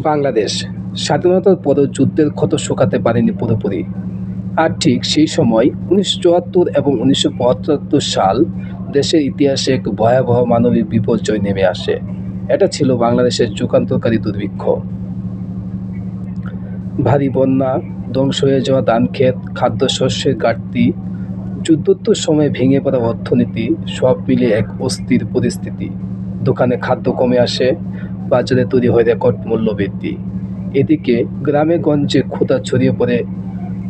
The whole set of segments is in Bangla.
বাংলাদেশ স্বাধীনতার পরও যুদ্ধের ক্ষত শুকাতে পারেনি পুরোপুরি। আর ঠিক সেই সময় ১৯৭৪ এবং ১৯৭৫ সাল দেশের ইতিহাসে এক ভয়াবহ মানবিক বিপর্যয় নেমে আসে। এটা ছিল বাংলাদেশের যুগান্তকারী দুর্ভিক্ষ। ভারী বন্যা, ধ্বংস হয়ে যাওয়া ধানক্ষেত, খাদ্যশস্যের ঘাটতি, যুদ্ধোত্তর সময়ে ভেঙে পড়া অর্থনীতি, সব মিলিয়ে এক অস্থির পরিস্থিতি। দোকানে খাদ্য কমে আসে, বাজারে তৈরি হয় রেকর্ড মূল্যবৃদ্ধি। এদিকে গ্রামে গঞ্জে ক্ষুধা ছড়িয়ে পড়ে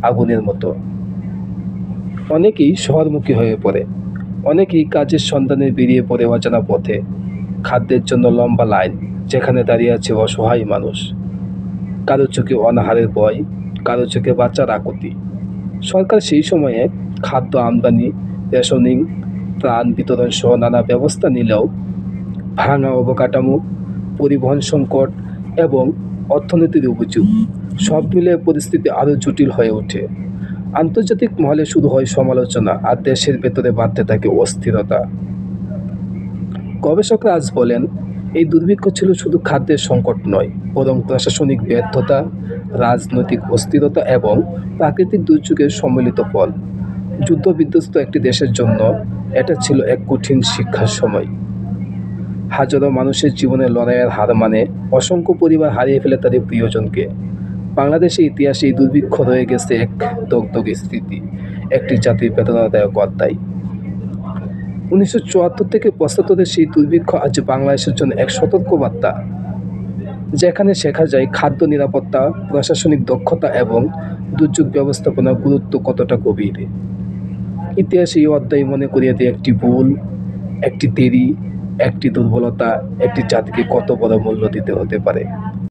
আগুনের মতো। অনেকেই শহরমুখী হয়ে পড়ে, অনেকেই কাজের সন্ধানে বেরিয়ে পড়ে অজানা পথে। খাদ্যের জন্য লম্বা লাইন, যেখানে দাঁড়িয়ে আছে অসহায় মানুষ। কারো চোখে অনাহারের ভয়, কারো চোখে বাঁচার আকুতি। সরকার সেই সময়ে খাদ্য আমদানি, রেশনিং, ত্রাণ বিতরণ সহ নানা ব্যবস্থা নিলেও ভাঙা অবকাঠামো, পরিবহন সংকট এবং অর্থনীতির অভিযোগ সব মিলে পরিস্থিতি আরও জটিল হয়ে ওঠে। আন্তর্জাতিক মহলে শুরু হয় সমালোচনা, আর দেশের ভেতরে বাড়তে থাকে অস্থিরতা। গবেষকরা আজ বলেন, এই দুর্ভিক্ষ ছিল শুধু খাদ্যের সংকট নয়, বরং প্রশাসনিক ব্যর্থতা, রাজনৈতিক অস্থিরতা এবং প্রাকৃতিক দুর্যোগের সম্মিলিত ফল। যুদ্ধবিধ্বস্ত একটি দেশের জন্য এটা ছিল এক কঠিন শিক্ষার সময়। হাজারো মানুষের জীবনে লড়াইয়ের হার মানে, অসংখ্য পরিবার হারিয়ে ফেলে তাদের প্রিয়জনকে। বাংলাদেশের ইতিহাসে এই দুর্ভিক্ষ রয়ে গেছে এক দগদগে স্মৃতি, একটি জাতির বেদনাদায়ক অধ্যায়। ১৯৭৪ থেকে ৭৫ সেই দুর্ভিক্ষ আজ বাংলাদেশের জন্য এক সতর্কবার্তা, যেখানে শেখা যায় খাদ্য নিরাপত্তা, প্রশাসনিক দক্ষতা এবং দুর্যোগ ব্যবস্থাপনার গুরুত্ব কতটা গভীর। ইতিহাসে এই অধ্যায় মনে করিয়ে দেয় একটি ভুল, একটি দেরি, একটি দুর্বলতা একটি জাতিকে কত বড় মূল্য দিতে হতে পারে।